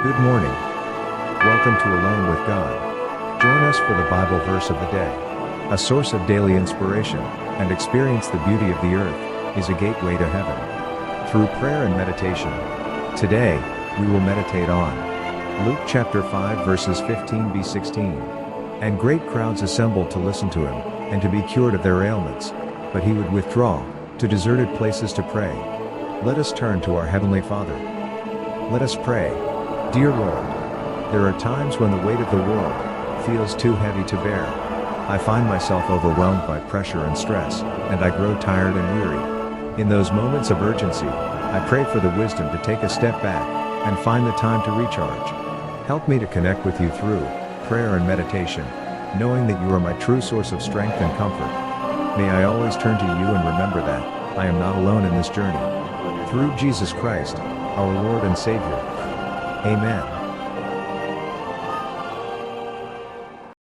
Good morning. Welcome to Alone with God. Join us for the Bible verse of the day. A source of daily inspiration, and experience the beauty of the earth, is a gateway to heaven. Through prayer and meditation. Today, we will meditate on Luke chapter 5 verses 15b-16. And great crowds assembled to listen to him, and to be cured of their ailments. But he would withdraw to deserted places to pray. Let us turn to our Heavenly Father. Let us pray. Dear Lord, there are times when the weight of the world feels too heavy to bear. I find myself overwhelmed by pressure and stress, and I grow tired and weary. In those moments of urgency, I pray for the wisdom to take a step back and find the time to recharge. Help me to connect with you through prayer and meditation, knowing that you are my true source of strength and comfort. May I always turn to you and remember that I am not alone in this journey. Through Jesus Christ, our Lord and Savior. Amen.